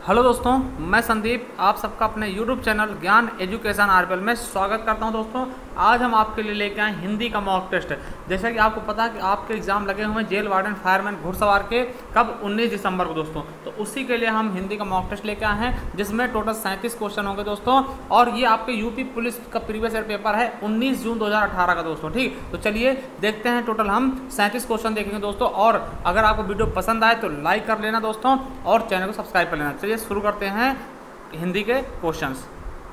Hello दोस्तों, मैं संदीप आप सबका अपने YouTube चैनल ज्ञान एजुकेशन आरपीएल में स्वागत करता हूं। दोस्तों, आज हम आपके लिए लेके आए हिंदी का मॉक टेस्ट। जैसा कि आपको पता है कि आपके एग्जाम लगे हुए हैं जेल वार्डन, फायरमैन, घुड़सवार के कब 19 दिसंबर को दोस्तों। तो उसी के लिए हम हिंदी का मॉक टेस्ट लेके आए हैं, जिसमें टोटल 37 क्वेश्चन होंगे दोस्तों। और ये आपके यूपी पुलिस का प्रीवियस ईयर पेपर है 19 जून 2018 का दोस्तों। ठीक, तो चलिए देखते हैं। टोटल हम 37 क्वेश्चन देखेंगे दोस्तों। और अगर आपको वीडियो पसंद आए तो लाइक कर लेना दोस्तों, और चैनल को सब्सक्राइब कर लेना। चलिए शुरू करते हैं हिंदी के क्वेश्चंस।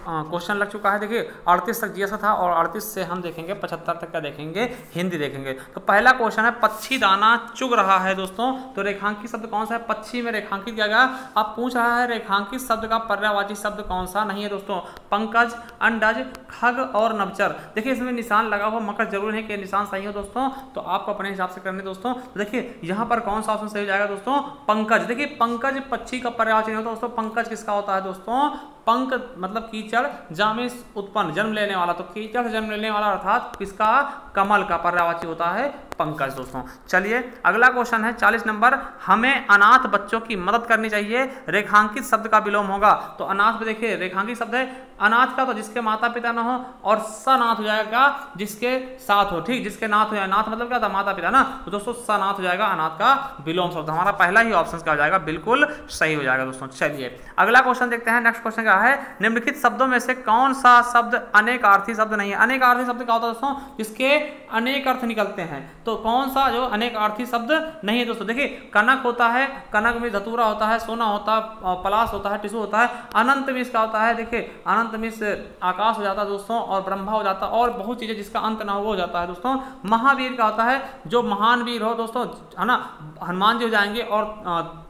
क्वेश्चन लग चुका है, देखिए 38 तक जीएस था और 38 से हम देखेंगे 75 तक का देखेंगे, हिंदी देखेंगे। तो पहला क्वेश्चन है, पक्षी दाना चुग रहा है दोस्तों। तो रेखांकित शब्द कौन सा है? पक्षी में रेखांकित किया गया। आप पूछ रहा है रेखांकित शब्द का पर्यायवाची शब्द कौन सा? नहीं है दोस्तों, पंकज, अंडज, खग और नवचर। देखिए इसमें निशान लगा हुआ, मकर जरूर है कि निशान सही हो दोस्तों, तो आपको अपने हिसाब से करने दोस्तों। तो देखिए यहाँ पर कौन सा ऑप्शन सही हो जाएगा दोस्तों? पंकज। देखिए पंकज पक्षी का पर्यायवाची नहीं होता दोस्तों। पंकज किसका होता है दोस्तों? पंक मतलब कीचड़, जामे उत्पन्न, जन्म लेने वाला। तो कीचड़ से जन्म लेने वाला अर्थात किसका? कमल का पर्यायवाची होता है पंकज दोस्तों। चलिए अगला क्वेश्चन है 40 नंबर, हमें अनाथ बच्चों की मदद करनी चाहिए। रेखांकित शब्द का विलोम होगा। तो अनाथ में देखिए रेखांकित शब्द है अनाथ का, तो जिसके माता पिता न हो, और सनाथ हो जाएगा जिसके साथ हो। ठीक, जिसके नाथ हो जाए, नाथ मतलब क्या था? माता पिता ना। तो दोस्तों सनाथ हो जाएगा अनाथ का विलोम शब्द। हमारा पहला ही ऑप्शन क्या हो जाएगा? बिल्कुल सही हो जाएगा दोस्तों। चलिए अगला क्वेश्चन देखते हैं। नेक्स्ट क्वेश्चन क्या है, निम्नलिखित शब्दों में से कौन सा शब्द अनेकार्थी शब्द नहीं है? अनेकार्थी शब्द क्या होता है दोस्तों? जिसके अनेक अर्थ निकलते हैं। तो कौन सा जो अनेकार्थी शब्द नहीं है दोस्तों? देखिए कनक होता है, कनक में धतूरा होता है, सोना होता है, पलाश होता है, टिशू होता है। अनंत में इसका होता है, देखिए अनंत में से आकाश हो जाता है दोस्तों, और ब्रह्मा हो जाता है, और बहुत चीजें जिसका अंत ना हो जाता है दोस्तों। महावीर का होता है जो महान वीर हो दोस्तों, है ना। हनुमान जी हो जाएंगे, और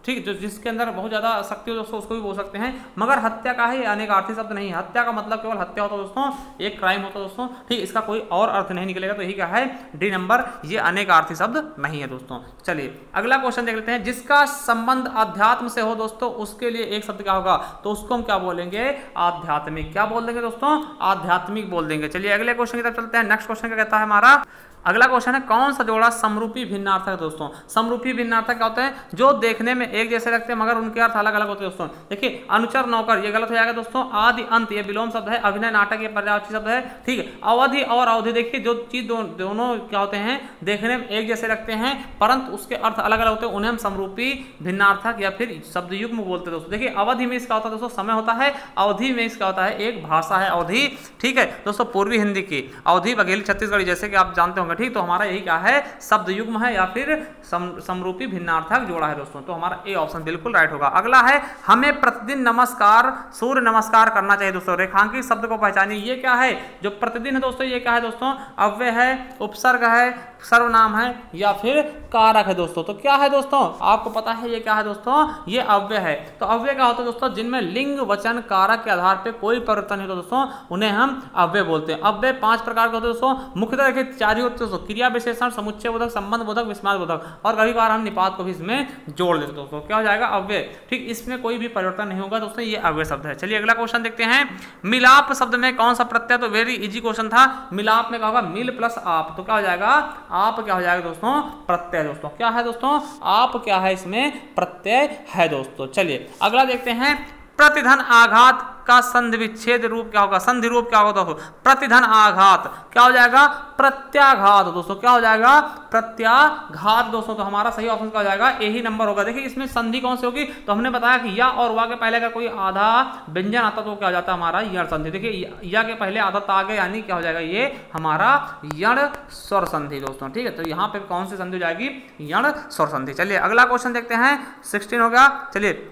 ठीक, जो जिसके अंदर बहुत ज्यादा शक्ति हो दोस्तों उसको भी बोल सकते हैं। मगर हत्या का है, अनेकार्थी शब्द नहीं है। हत्या का मतलब केवल हत्या होता है दोस्तों, एक क्राइम होता है दोस्तों। ठीक, इसका कोई और अर्थ नहीं निकलेगा। तो यही क्या है? डी नंबर, ये अनेकार्थी शब्द नहीं है दोस्तों। चलिए अगला क्वेश्चन देख लेते हैं। जिसका संबंध अध्यात्म से हो दोस्तों, उसके लिए एक शब्द क्या होगा? तो उसको हम क्या बोलेंगे? आध्यात्मिक। क्या बोल देंगे दोस्तों? आध्यात्मिक बोल देंगे। चलिए अगले क्वेश्चन की तरफ चलते हैं। नेक्स्ट क्वेश्चन क्या कहता है हमारा? अगला क्वेश्चन है, कौन सा जोड़ा समरूपी भिन्नार्थक है दोस्तों? समरूपी भिन्नार्थक क्या होते हैं? जो देखने में एक जैसे लगते हैं मगर उनके अर्थ अलग अलग होते हैं दोस्तों। देखिए अनुचर, नौकर, ये गलत हो जाएगा दोस्तों। आदि, अंत, ये विलोम शब्द है। अभिनय, नाटक, ये पर्यायवाची शब्द है। ठीक है, अवधि और अवधि, देखिए जो चीज दोनों क्या होते हैं? देखने में एक जैसे लगते हैं परंतु उसके अर्थ अलग अलग होते हैं, उन्हें हम समरूपी भिन्नार्थक या फिर शब्द युग्म बोलते हैं दोस्तों। देखिए अवधि में इसका होता है दोस्तों समय होता है, अवधि में इसका होता है एक भाषा है अवधि। ठीक है दोस्तों, पूर्वी हिंदी की अवधि, बघेली, छत्तीसगढ़ी, जैसे कि आप जानते होंगे। ठीक, तो हमारा यही क्या है? शब्द युग्म है या फिर समरूपी भिन्नार्थक जोड़ा है दोस्तों। तो हमारा ए ऑप्शन बिल्कुल राइट होगा। अगला है, हमें प्रतिदिन नमस्कार, सूर्य नमस्कार करना चाहिए दोस्तों। रेखांकित शब्द को पहचानिए। ये क्या है? जो प्रतिदिन है दोस्तों, ये क्या है दोस्तों? अव्यय है, उपसर्ग है, सर्वनाम है, या फिर कारक है दोस्तों। तो क्या है दोस्तों? आपको पता है ये क्या है दोस्तों? ये अव्यय है। तो अव्यय क्या होता है दोस्तों? जिनमें लिंग, वचन, कारक के आधार पर कोई परिवर्तन नहीं होता दोस्तों, उन्हें हम अव्यय बोलते हैं। अव्यय 5 प्रकार के होते हैं दोस्तों। मुख्यतः देखिए 4 ही होते हैं दोस्तों, क्रिया विशेषण, समुच्चय बोधक, संबंध बोधक, विस्मार बोधक, और कभी बार हम निपात को भी इसमें जोड़ देते दोस्तों। क्या हो जाएगा? अव्यय। ठीक, इसमें कोई भी परिवर्तन नहीं होगा दोस्तों, ये अव्यय शब्द है। चलिए अगला क्वेश्चन देखते हैं। मिलाप शब्द में कौन सा प्रत्यय? तो वेरी इजी क्वेश्चन था। मिलाप में क्या होगा? मिल प्लस आप। तो क्या हो जाएगा? आप क्या हो जाएगा दोस्तों? प्रत्यय दोस्तों। क्या है दोस्तों? आप क्या है? इसमें प्रत्यय है दोस्तों। चलिए अगला देखते हैं। प्रतिधन आघात का संधि विच्छेद रूप क्या होगा? संधि रूप क्या होगा दोस्तों? प्रतिधन आघात क्या हो जाएगा? प्रत्याघात दोस्तों। क्या हो जाएगा? प्रत्याघात दोस्तों। तो हमारा सही ऑप्शन क्या हो जाएगा? ए ही नंबर होगा। देखिए इसमें संधि कौन सी होगी? तो हमने बताया कि या और वा के पहले का कोई आधा व्यंजन आता तो क्या हो जाता है हमारा? यण संधि। देखिए या के पहले आधा आ गया, यानी क्या हो जाएगा? ये हमारा यण स्वर संधि दोस्तों। ठीक है, तो यहाँ पे कौन सी संधि हो जाएगी? यण स्वर संधि। चलिए अगला क्वेश्चन देखते हैं। 16 हो गया। चलिए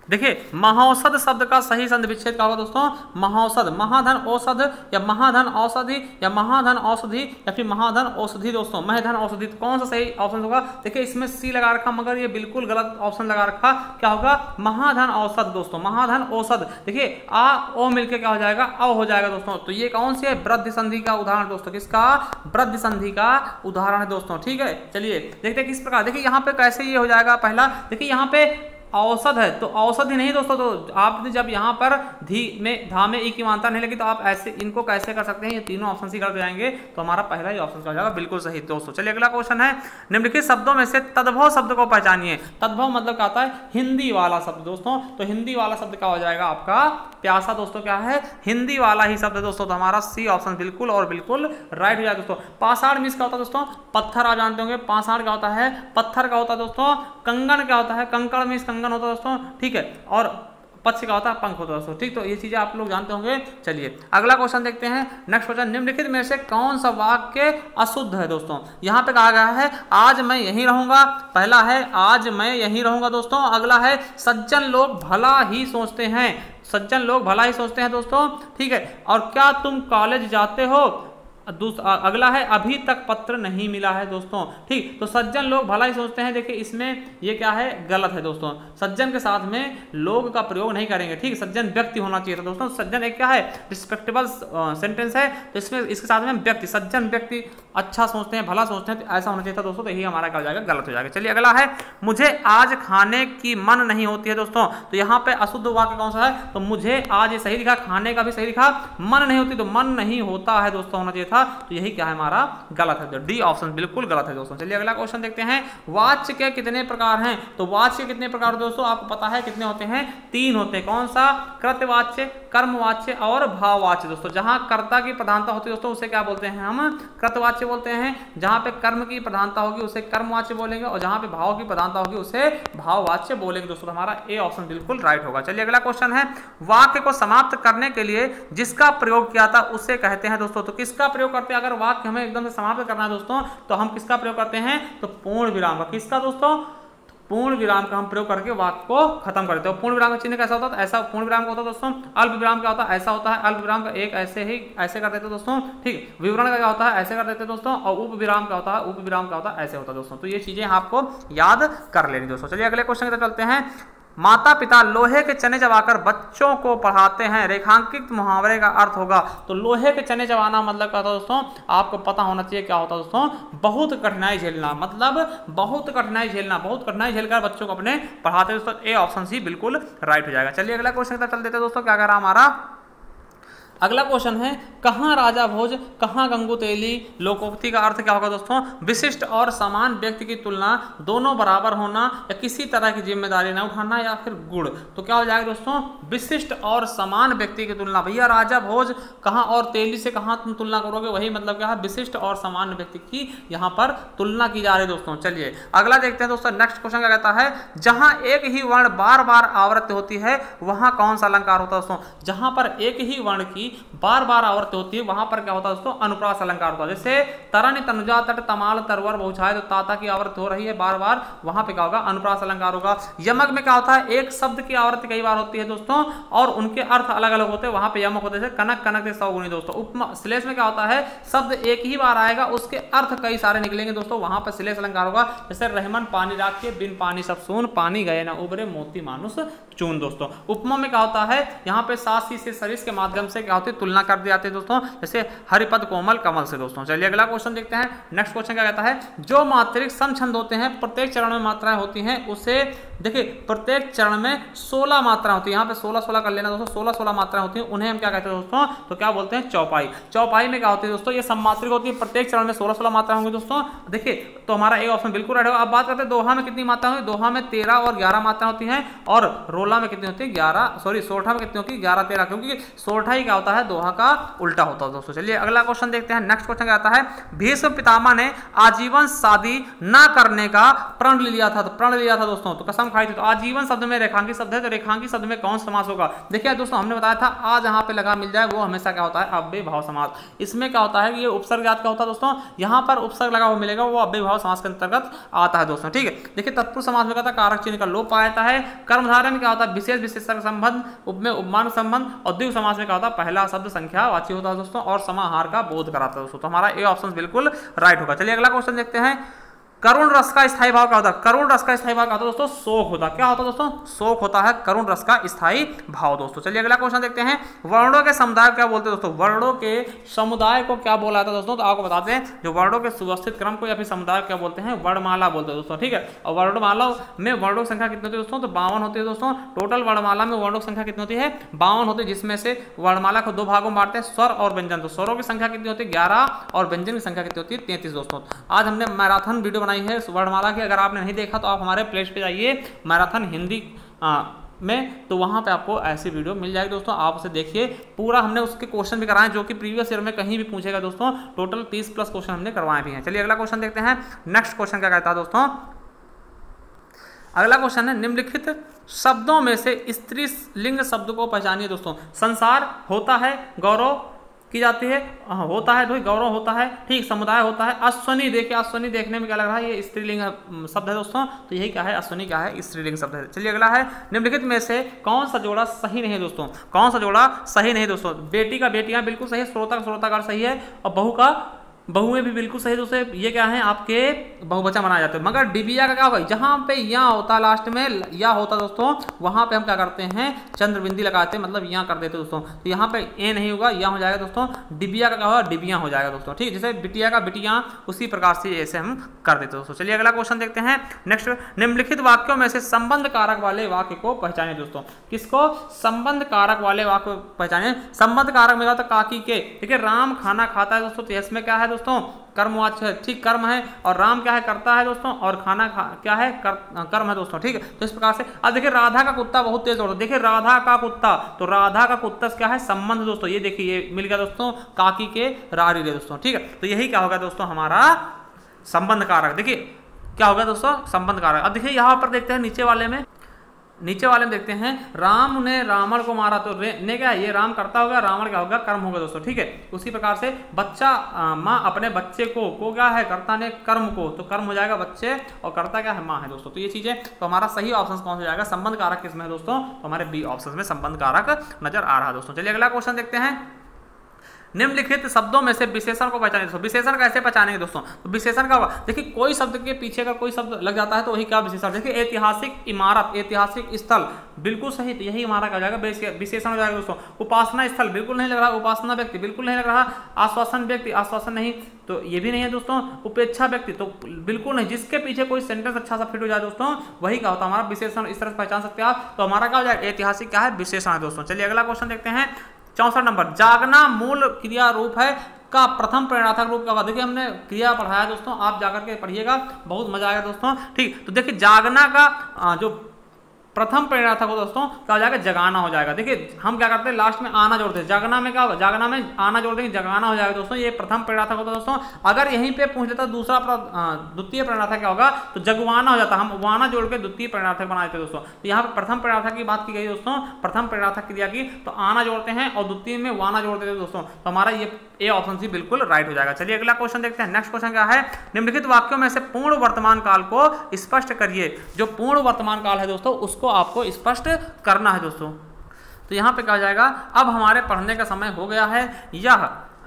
देखिए महौषध शब्द का सही संधि विच्छेद क्या होगा दोस्तों? महौषध, महाधन औषध, या महाधन औषधि, या महाधन औषधि, या फिर महाधन औषधि दोस्तों। महधन औषधि, कौन सा सही ऑप्शन होगा? देखिए इसमें सी लगा रखा मगर ये बिल्कुल गलत ऑप्शन लगा रखा। क्या होगा? महाधन औषध दोस्तों। महाधन औषध। देखिए आ ओ मिलकर क्या हो जाएगा? अ हो जाएगा दोस्तों। तो ये कौन सी है? वृद्धि संधि का उदाहरण दोस्तों। किसका? वृद्धि संधि का उदाहरण है दोस्तों। ठीक है, चलिए देखते हैं किस प्रकार। देखिए यहाँ पे कैसे ये हो जाएगा। पहला देखिए यहाँ पे औसत है तो औसत ही नहीं दोस्तों, तो आपने जब यहाँ पर धी में धा में ई की मात्रा नहीं लगी तो आप ऐसे इनको कैसे कर सकते हैं, ये तीनों ऑप्शन ही कर जाएंगे, तो हमारा पहला ही ऑप्शन हो जाएगा बिल्कुल सही दोस्तों। चलिए अगला क्वेश्चन है, निम्नलिखित शब्दों में से तद्भव शब्द को पहचानिए। तद्भव मतलब क्या आता है, हिंदी वाला शब्द दोस्तों, तो हिंदी वाला शब्द क्या हो जाएगा आपका प्यासा दोस्तों, क्या है हिंदी वाला ही शब्द है दोस्तों, तो हमारा सी ऑप्शन बिल्कुल और बिल्कुल राइट हो जाएगा दोस्तों। पाषाण मीन्स क्या होता है दोस्तों, पत्थर, आप जानते होंगे पाषाण क्या होता है, पत्थर का होता है दोस्तों। कंगन क्या होता है, कंकड़ मीन्स कंगन होता है दोस्तों, ठीक है, और पक्ष का होता है पंख होता है दोस्तों, ठीक, तो ये चीजें आप लोग जानते होंगे। चलिए अगला क्वेश्चन देखते हैं, नेक्स्ट क्वेश्चन, निम्नलिखित में से कौन सा वाक्य अशुद्ध है दोस्तों। यहाँ पे कहा गया है आज मैं यहीं रहूंगा, पहला है आज मैं यहीं रहूंगा दोस्तों। अगला है सज्जन लोग भला ही सोचते हैं, सज्जन लोग भला ही सोचते हैं दोस्तों, ठीक है, और क्या तुम कॉलेज जाते हो। अगला है अभी तक पत्र नहीं मिला है दोस्तों, ठीक, तो सज्जन लोग भला ही सोचते हैं, देखिए इसमें ये क्या है गलत है दोस्तों, सज्जन के साथ में लोग का प्रयोग नहीं करेंगे, ठीक, सज्जन व्यक्ति होना चाहिए था दोस्तों। सज्जन एक क्या है रिस्पेक्टेबल सेंटेंस है, तो इसमें इसके साथ में व्यक्ति, सज्जन व्यक्ति अच्छा सोचते हैं, भला सोचते हैं, तो ऐसा होना चाहिए था दोस्तों, तो यही हमारा क्या हो जाएगा गलत हो जाएगा। चलिए अगला है, मुझे आज खाने की मन नहीं होती है दोस्तों, तो यहाँ पे अशुद्ध वाक्य कौन सा है, तो मुझे आज ये सही लिखा, खाने का भी सही लिखा, मन नहीं होती तो मन नहीं होता है दोस्तों होना चाहिए था, तो यही क्या है हमारा गलत है, तो डी ऑप्शन बिल्कुल गलत है दोस्तों। चलिए अगला क्वेश्चन देखते हैं, वाच्य के कितने प्रकार हैं, तो वाच्य के कितने प्रकार दोस्तों आपको पता है कितने होते हैं, 3 होते हैं, कौन सा, कृतवाच्य, कर्मवाच्य और भाववाच्य दोस्तों। जहां कर्ता की प्रधानता होती है दोस्तों उसे क्या बोलते हैं हम, कृतवाच्य बोलते हैं, जहां पे कर्म की प्रधानता होगी उसे कर्मवाच्य बोलेंगे, और जहां पे भाव की प्रधानता होगी उसे भाववाच्य बोलेंगे दोस्तों, हमारा ए ऑप्शन बिल्कुल राइट होगा। चलिए अगला क्वेश्चन है, वाक्य को समाप्त करने के लिए जिसका प्रयोग किया था उसे कहते हैं दोस्तों, तो किसका प्रयोग करते हैं, अगर वाक्य हमें एकदम से समाप्त करना है दोस्तों तो हम किसका प्रयोग करते हैं, तो पूर्ण विराम का, किसका दोस्तों, पूर्ण विराम का हम प्रयोग करके वाक्य को खत्म करते हैं। पूर्ण विराम का चिन्ह कैसा होता है, ऐसा पूर्ण विराम का होता है दोस्तों। अल्प विराम क्या होता है, ऐसा होता है, अल्प विराम का एक ऐसे ही ऐसे कर देते दोस्तों, ठीक, विवरण का क्या होता है, ऐसे कर देते दोस्तों, और उप विराम क्या होता है, उप विराम क्या होता है, ऐसे होता है दोस्तों, तो ये चीजें आपको याद कर लेनी दोस्तों। चलिए अगले क्वेश्चन की तरफ चलते हैं, माता पिता लोहे के चने चबाकर बच्चों को पढ़ाते हैं, रेखांकित मुहावरे का अर्थ होगा, तो लोहे के चने चबाना मतलब क्या होता है दोस्तों, आपको पता होना चाहिए क्या होता है दोस्तों, बहुत कठिनाई झेलना, मतलब बहुत कठिनाई झेलना, बहुत कठिनाई झेलकर बच्चों को अपने पढ़ाते हैं दोस्तों, ए ऑप्शन सी बिल्कुल राइट हो जाएगा। चलिए अगला क्वेश्चन की तरफ चल देते हैं दोस्तों, क्या कर रहा हमारा अगला क्वेश्चन है, कहाँ राजा भोज कहाँ गंगू तेली, लोकोक्ति का अर्थ क्या होगा दोस्तों, विशिष्ट और समान व्यक्ति की तुलना, दोनों बराबर होना या किसी तरह की जिम्मेदारी न उठाना या फिर गुण, तो क्या हो जाएगा दोस्तों, विशिष्ट और समान व्यक्ति की तुलना। भैया राजा भोज कहाँ और तेली से कहाँ तुम तुलना करोगे, वही मतलब क्या है विशिष्ट और समान व्यक्ति की यहाँ पर तुलना की जा रही है दोस्तों। चलिए अगला देखते हैं दोस्तों, नेक्स्ट क्वेश्चन क्या कहता है, जहाँ एक ही वर्ण बार बार आवृत्ति होती है वहाँ कौन सा अलंकार होता है दोस्तों, जहाँ पर एक ही वर्ण की बार बार आवृत्ति होती है वहां पर क्या होता है दोस्तों, अनुप्रास अलंकार होता है। जैसे तरन तनुजा तट तमाल तरवर बहुछाए, तो ताता की आवृत्ति हो रही है बार बार, वहां पे क्या होगा, अनुप्रास अलंकार होगा। यमक में क्या होता है, एक शब्द की आवृत्ति कई बार होती है दोस्तों और उनके अर्थ अलग अलग होते हैं, वहां पे यमक होते हैं, कनक कनक से सौगुणी दोस्तों। उपमा श्लेष में क्या होता है, शब्द एक ही बार आएगा उसके अर्थ कई सारे निकलेंगे दोस्तों, वहां पर श्लेष अलंकार होगा। जैसे रहमन पानी राख के बिन पानी सब सून, पानी गए ना उबरे मोती मानुष चून दोस्तों। उपमा में क्या होता है, यहाँ पे सासी से सरिस के माध्यम से क्या होती है, तुलना कर दी जाती है दोस्तों, जैसे हरिपद कोमल कमल से दोस्तों। चलिए अगला क्वेश्चन देखते हैं, नेक्स्ट क्वेश्चन क्या कहता है, जो मात्रिक समछंद होते हैं प्रत्येक चरण में मात्राएं होती हैं उसे, देखिए प्रत्येक चरण में 16 मात्राएं होती है, यहाँ पे 16-16 कर लेना दोस्तों, 16-16 मात्राएं होती हैं, उन्हें हम क्या कहते हैं दोस्तों, तो क्या बोलते हैं, चौपाई। चौपाई में क्या होती है दोस्तों, ये सममात्रिक होती है, प्रत्येक चरण में 16-16 मात्राएं होंगी दोस्तों। देखिए तो हमारा एक ऑप्शन बिल्कुल राइट होगा। अब बात करते हैं दोहा में कितनी मात्रा होगी, दोहा में 13 और 11 मात्राएं होती हैं, और रोला में कितनी होती है, 11, सॉरी सोरठा में कितनी होती है, 11-13, क्योंकि सोरठा ही क्या होता है, दोहा का उल्टा होता है दोस्तों। चलिए अगला क्वेश्चन देखते हैं, नेक्स्ट क्वेश्चन क्या आता है, भीष्म पितामह ने आजीवन शादी ना करने का प्रण लिया था, तो प्रण लिया था दोस्तों, तो कसम खाई थी, तो आजीवन शब्द में रेखांकित शब्द है, तो रेखांकित शब्द में कौन समास होगा। देखिए दोस्तों हमने बताया था आ जहां पे लगा मिल जाए वो हमेशा क्या होता है, अव्यय भाव समास। इसमें क्या होता है कि ये उपसर्ग जात का होता है दोस्तों, यहाँ पर उपसर्ग लगा हुआ मिलेगा वो अव्यय भाव समास के अंतर्गत आता है दोस्तों, ठीक है। देखिए तत्पुरुष समास में क्या था, कारक चिन्ह का लोप पाया जाता है। कर्मधारय में क्या होता है, विशेष विशेषण संबंध, उपमेय उपमान संबंध, और द्विगु समास में क्या होता है, पहला शब्द संख्यावाची होता है दोस्तों और समाहार का बोध कराता है दोस्तों, तो हमारा ए ऑप्शन बिल्कुल राइट होगा। चलिए अगला क्वेश्चन देखते हैं, करुण रस का स्थायी भाव क्या होता है? करुण रस का स्थायी भाव क्या होता है दोस्तों? शोक होता है। क्या होता है दोस्तों? शोक होता है करुण रस का स्थायी भाव दोस्तों। चलिए अगला क्वेश्चन देखते हैं, वर्णों के समुदाय क्या बोलते हैं दोस्तों? वर्णों के समुदाय को क्या बोला था दोस्तों? तो आपको बताते हैं, जो वर्णों के सुव्यवस्थित क्रम को या फिर समुदाय क्या बोलते हैं? वर्णमाला बोलते हैं दोस्तों, ठीक है। और वर्णमाला में वर्णों की संख्या कितनी होती है दोस्तों? तो 52 होती है दोस्तों। टोटल वर्णमाला में वर्णों की संख्या कितनी होती है? 52 होती है, जिसमें से वर्णमाला को 2 भागों में बांटते हैं, स्वर और व्यंजन। तो स्वरों की संख्या कितनी होती है? 11 और व्यंजन की संख्या कितनी होती है? 33 दोस्तों। आज हमने मैराथन वीडियो बनाई है वर्णमाला की, अगर आपने नहीं देखा तो आप हमारे प्लेलिस्ट पे जाइए मैराथन हिंदी में, तो वहां पे आपको ऐसी वीडियो मिल जाएगी दोस्तों। आप उसे देखिए पूरा, हमने उसके क्वेश्चन भी कराए जो कि प्रीवियस ईयर में कहीं भी पूछेगा दोस्तों। टोटल 30+ क्वेश्चन हमने करवाए भी हैं। चलिए अगला क्वेश्चन देखते हैं। नेक्स्ट क्वेश्चन क्या कहता है दोस्तों? अगला क्वेश्चन है, निम्नलिखित शब्दों में से स्त्रीलिंग शब्द को पहचानिए दोस्तों। संसार होता है, गौरव की जाती है, होता है तो गौरव होता है, ठीक। समुदाय होता है, अश्वनी। देखिए अश्वनी देखने में क्या लग रहा है? ये स्त्रीलिंग शब्द है दोस्तों। तो यही क्या है? अश्वनी क्या है? स्त्रीलिंग शब्द है। चलिए अगला है, निम्नलिखित में से कौन सा जोड़ा सही नहीं है दोस्तों? कौन सा जोड़ा सही नहीं दोस्तों? बेटी का बेटियां बिल्कुल सही है, श्रोता का श्रोताकार सही है, और बहू का बहुएं भी बिल्कुल सही दोस्तों। ये क्या है? आपके बहुवचन बनाए जाते हैं। मगर डिबिया का क्या होगा? जहां पे या होता लास्ट में, या होता दोस्तों, वहां पे हम क्या करते हैं? चंद्र बिंदी लगाते हैं, मतलब यहाँ कर देते हैं दोस्तों। तो यहाँ पे ए नहीं होगा, या हो जाएगा दोस्तों। डिबिया का क्या होगा? डिबिया हो जाएगा दोस्तों, ठीक। जैसे बिटिया का बिटियां, उसी प्रकार से ऐसे हम कर देते हैं दोस्तों। चलिए अगला क्वेश्चन देखते हैं। नेक्स्ट, निम्नलिखित वाक्यों में से संबंध कारक वाले वाक्य को पहचाने दोस्तों। किसको? संबंध कारक वाले वाक्य को पहचाने। संबंध कारक में काकी के, देखिए राम खाना खाता है दोस्तों, तो इसमें क्या है दोस्तों? कर्मवाच्य है, ठीक, कर्म है। और राम क्या है? करता है दोस्तों, और खाना क्या है? कर्म है दोस्तों, ठीक है। तो इस प्रकार से अब देखिए राधा का कुत्ता बहुत तेज दौड़ता है। देखिए राधा का कुत्ता, तो राधा का कुत्ता क्या है? संबंध दोस्तों। ये देखिए ये मिल गया दोस्तों, काकी के रारी रे दोस्तों, ठीक है। तो यही क्या होगा दोस्तों? हमारा संबंध कारक। देखिए क्या होगा दोस्तों? संबंध कारक। अब देखिए यहाँ पर देखते हैं नीचे वाले में देखते हैं, राम ने रावण को मारा, तो ने क्या है? ये राम करता होगा, रावण क्या होगा? कर्म होगा दोस्तों, ठीक है। उसी प्रकार से बच्चा, माँ अपने बच्चे को क्या है? कर्ता ने कर्म को, तो कर्म हो जाएगा बच्चे, और कर्ता क्या है? माँ है दोस्तों। तो ये चीजें, तो हमारा सही ऑप्शन कौन सा जाएगा? संबंध कारक किसमें है दोस्तों? तो हमारे बी ऑप्शन में संबंध कारक नजर आ रहा है दोस्तों। चलिए अगला क्वेश्चन देखते हैं। निम्नलिखित शब्दों में से विशेषण को पहचानें दोस्तों। विशेषण कैसे पहचानेंगे दोस्तों? तो विशेषण का होगा, देखिए कोई शब्द के पीछे का कोई शब्द लग जाता है तो वही क्या विशेषण। देखिए ऐतिहासिक इमारत, ऐतिहासिक स्थल, बिल्कुल सही, तो यही हमारा क्या हो जाएगा? विशेषण हो जाएगा दोस्तों। उपासना स्थल, बिल्कुल नहीं लग रहा। उपासना व्यक्ति, बिल्कुल नहीं लग रहा। आश्वासन व्यक्ति, आश्वासन नहीं, तो ये भी नहीं है दोस्तों। उपेक्षा व्यक्ति, तो बिल्कुल नहीं। जिसके पीछे कोई सेंटेंस अच्छा सा फिट हो जाए दोस्तों, वही क्या होता है? हमारा विशेषण। इस तरह से पहचान सकते हैं आप। तो हमारा क्या हो जाएगा? ऐतिहासिक क्या है? विशेषण है दोस्तों। चलिए अगला क्वेश्चन देखते हैं। 64 नंबर, जागना मूल क्रिया रूप है का प्रथम प्रेरणार्थक रूप क्या होगा? देखिए हमने क्रिया पढ़ाया दोस्तों, आप जाकर के पढ़िएगा, बहुत मजा आएगा दोस्तों, ठीक। तो देखिए जागना का जो प्रथम प्रेरणार्थक हो दोस्तों, क्या हो जाएगा? जगाना हो जाएगा। देखिए हम क्या करते हैं? लास्ट में आना जोड़ते हैं। जगना में क्या होगा? जागना में आना जोड़ देंगे, जगाना हो जाएगा दोस्तों। ये प्रथम प्रेरणार्थक होता है दोस्तों। अगर यहीं पे पूछ लेता दूसरा द्वितीय प्रेरणार्थक क्या होगा? तो जगवाना हो जाता। हम वाना जोड़ के द्वितीय प्रेरणार्थक बना देते दोस्तों। तो यहाँ पे प्रथम प्रेरणार्थक की बात की गई दोस्तों, प्रथम प्रेरणार्थक क्रिया की, तो आना जोड़ते हैं और द्वितीय में वाना जोड़ देते दोस्तों। तो हमारा ये ए ऑप्शन सी बिल्कुल राइट हो जाएगा। चलिए अगला क्वेश्चन देखते हैं। नेक्स्ट क्वेश्चन क्या है? निम्नलिखित वाक्यों में से पूर्ण वर्तमान काल को स्पष्ट करिए। जो पूर्ण वर्तमान काल है दोस्तों, उसको आपको स्पष्ट करना है दोस्तों। तो यहां पे क्या हो जाएगा? अब हमारे पढ़ने का समय हो गया है,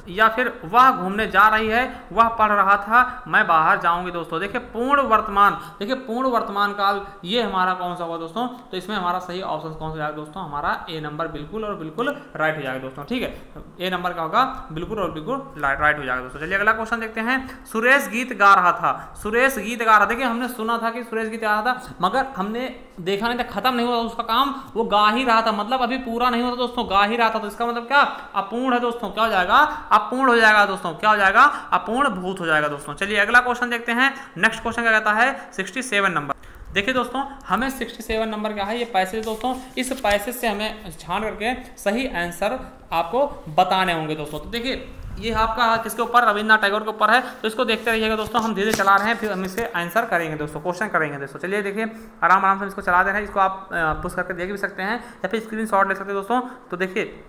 या फिर वह घूमने जा रही है, वह पढ़ रहा था, मैं बाहर जाऊंगी दोस्तों। देखिए पूर्ण वर्तमान, देखिए पूर्ण वर्तमान काल, ये हमारा कौन सा हुआ दोस्तों? तो इसमें हमारा सही ऑप्शन कौन सा जाएगा दोस्तों? हमारा ए नंबर बिल्कुल और बिल्कुल राइट हो जाएगा दोस्तों, ठीक है। ए नंबर का होगा बिल्कुल और बिल्कुल राइट हो जाएगा दोस्तों। चलिए अगला क्वेश्चन देखते हैं। सुरेश गीत गा रहा था, सुरेश गीत गा रहा था। देखिए हमने सुना था कि सुरेश गीत गा रहा था, मगर हमने देखा नहीं था, खत्म नहीं हुआ उसका काम, वो गा ही रहा था, मतलब अभी पूरा नहीं हुआ दोस्तों, गा ही रहा था। तो इसका मतलब क्या? अपूर्ण है दोस्तों। क्या हो जाएगा? अपूर्ण हो जाएगा दोस्तों। क्या हो जाएगा? अपूर्ण भूत हो जाएगा दोस्तों। चलिए अगला क्वेश्चन देखते हैं। नेक्स्ट क्वेश्चन क्या कहता है? 67 नंबर। देखिए दोस्तों हमें 67 नंबर क्या है? ये पैसेज दोस्तों, इस पैसेज से हमें छान करके सही आंसर आपको बताने होंगे दोस्तों। तो देखिए ये आपका किसके ऊपर? रविन्द्रनाथ टैगोर के ऊपर है। तो इसको देखते रहिएगा दोस्तों, हम धीरे चला रहे हैं, फिर हम इसे आंसर करेंगे दोस्तों, क्वेश्चन करेंगे दोस्तों। चलिए देखिए आराम आराम से इसको चला दे रहे हैं। इसको आप पुश करके देख भी सकते हैं या फिर स्क्रीनशॉट ले सकते हैं दोस्तों। तो देखिए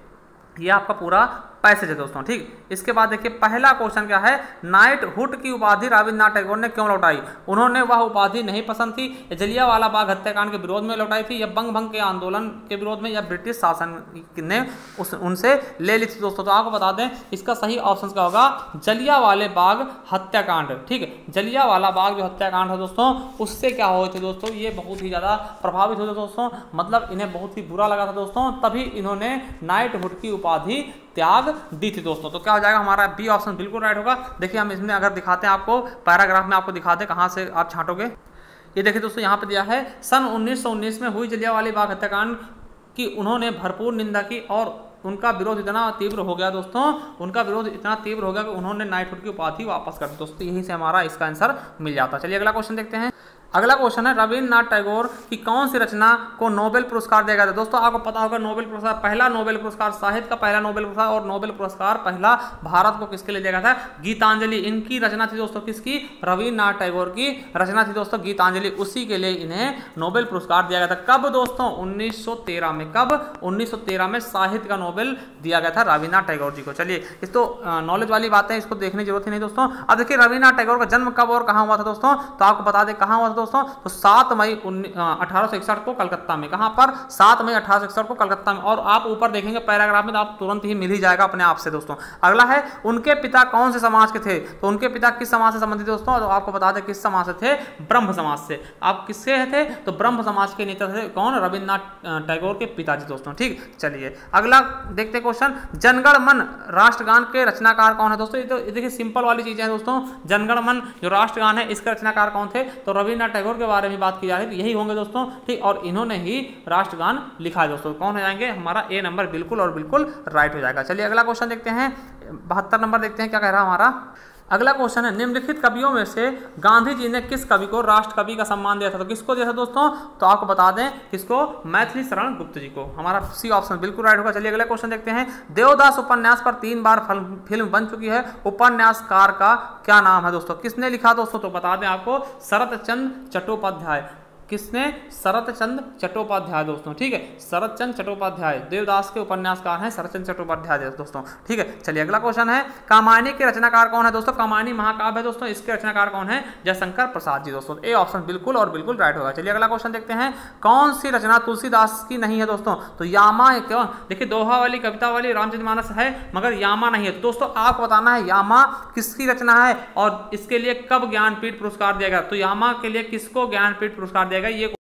ये आपका पूरा पैसेज है दोस्तों। ठीक, इसके बाद देखिए पहला क्वेश्चन क्या है, नाइटहुड की उपाधि रविन्द्रनाथ टैगोर ने क्यों लौटाई? उन्होंने वह उपाधि नहीं पसंद थी, जलियांवाला बाग हत्याकांड के विरोध में लौटाई थी, या बंग भंग के आंदोलन के विरोध में, या ब्रिटिश शासन ने उनसे ले ली थी दोस्तों। तो आपको बता दें इसका सही ऑप्शन क्या होगा, जलियांवाले बाग हत्याकांड। ठीक है, जलियांवाला बाग जो हत्याकांड है दोस्तों, उससे क्या हुए थे दोस्तों, ये बहुत ही ज्यादा प्रभावित हुए दोस्तों, मतलब इन्हें बहुत ही बुरा लगा था दोस्तों, तभी इन्होंने नाइटहुड की उपाधि त्याग दी थी दोस्तों। तो क्या हो जाएगा हमारा बी ऑप्शन बिल्कुल राइट होगा। देखिए हम इसमें अगर दिखाते हैं आपको, पैराग्राफ में आपको दिखाते हैं कहां से आप छांटोगे। ये देखिए दोस्तों यहाँ पे दिया है, सन 1919 में हुई जलियांवाला बाग हत्याकांड की उन्होंने भरपूर निंदा की और उनका विरोध इतना तीव्र हो गया दोस्तों, उनका विरोध इतना तीव्र हो गया कि उन्होंने नाइटहुड की उपाधि वापस कर दी दोस्तों। यहीं से हमारा इसका आंसर मिल जाता। चलिए अगला क्वेश्चन देखते हैं। अगला क्वेश्चन है, रविन्द्रनाथ टैगोर की कौन सी रचना को नोबेल पुरस्कार दिया गया था? दोस्तों आपको पता होगा नोबेल पुरस्कार, पहला नोबेल पुरस्कार साहित्य का पहला नोबेल पुरस्कार, और नोबेल पुरस्कार पहला भारत को किसके लिए दिया गया था? गीतांजलि। इनकी रचना थी दोस्तों, किसकी? रविन्द्रनाथ टैगोर की रचना थी दोस्तों गीतांजलि, उसी के लिए इन्हें नोबेल पुरस्कार दिया गया था। कब दोस्तों? 1913 में। कब? 1913 में साहित्य का नोबेल दिया गया था रविन्द्रनाथ टैगोर जी को। चलिए इस तो नॉलेज वाली बातें, इसको देखने की जरूरत ही नहीं दोस्तों। अब देखिए रविन्द्रनाथ टैगोर का जन्म कब और कहां हुआ था दोस्तों, तो आपको बता दें कहां हुआ था दोस्तों, तो 7 मई 1861 को कलकत्ता में। कहां पर? 7 मई 1861 को कलकत्ता में। और आप ऊपर देखेंगे पैराग्राफ में तो आप तुरंत ही मिल ही जाएगा अपने आप से दोस्तों। अगला है, उनके पिता कौन से समाज के थे? तो उनके पिता किस समाज से संबंधित दोस्तों, तो आपको बता दें किस समाज से थे? ब्रह्म समाज से। आप किससे थे? तो ब्रह्म समाज के नेता थे कौन? रविन्द्रनाथ टैगोर के पिताजी दोस्तों। ठीक, चलिए अगला देखते क्वेश्चन, जनगण मन राष्ट्रगान के रचनाकार कौन है दोस्तों? ये तो देखिए सिंपल वाली चीजें हैं दोस्तों। जनगण मन जो राष्ट्रगान है इसके रचनाकार कौन थे? तो रविन्द्रनाथ टैगोर के बारे में बात की जा रही है, यही होंगे दोस्तों। ठीक, और इन्होंने ही राष्ट्रगान लिखा है दोस्तों। कौन हो जाएंगे? हमारा ए नंबर बिल्कुल और बिल्कुल राइट हो जाएगा। चलिए अगला क्वेश्चन देखते हैं, 72 नंबर देखते हैं क्या कह रहा है हमारा। अगला क्वेश्चन है, निम्नलिखित कवियों में से गांधी जी ने किस कवि को राष्ट्र कवि का सम्मान दिया था? तो किसको दिया था दोस्तों? तो आपको बता दें किसको? मैथिली शरण गुप्त जी को। हमारा सी ऑप्शन बिल्कुल राइट होगा। चलिए अगला क्वेश्चन देखते हैं, देवदास उपन्यास पर 3 बार फिल्म बन चुकी है, उपन्यासकार का क्या नाम है दोस्तों? किसने लिखा दोस्तों? तो बता दें आपको, शरत चंद्र चट्टोपाध्याय। किसने? शरत चंद्र चट्टोपाध्याय दोस्तों। ठीक है, शरत चंद्र चट्टोपाध्याय देवदास के उपन्यासकार हैं, शरत चंद्र चट्टोपाध्याय दोस्तों। ठीक है, चलिए अगला क्वेश्चन है, कामायनी के रचनाकार कौन है दोस्तों? कामायनी महाकाव्य है दोस्तों, इसके रचनाकार कौन है? जयशंकर प्रसाद जी दोस्तों। ए ऑप्शन बिल्कुल और बिल्कुल राइट होगा। चलिए अगला क्वेश्चन देखते हैं, कौन सी रचना तुलसीदास की नहीं है दोस्तों? तो यामा है। क्यों? देखिए दोहा वाली, कविता वाली रामचरितमानस है, मगर यामा नहीं है। तो दोस्तों आपको बताना है यामा किसकी रचना है और इसके लिए कब ज्ञानपीठ पुरस्कार दिया गया। तो यामा के लिए किसको ज्ञानपीठ पुरस्कार दिया गया, ये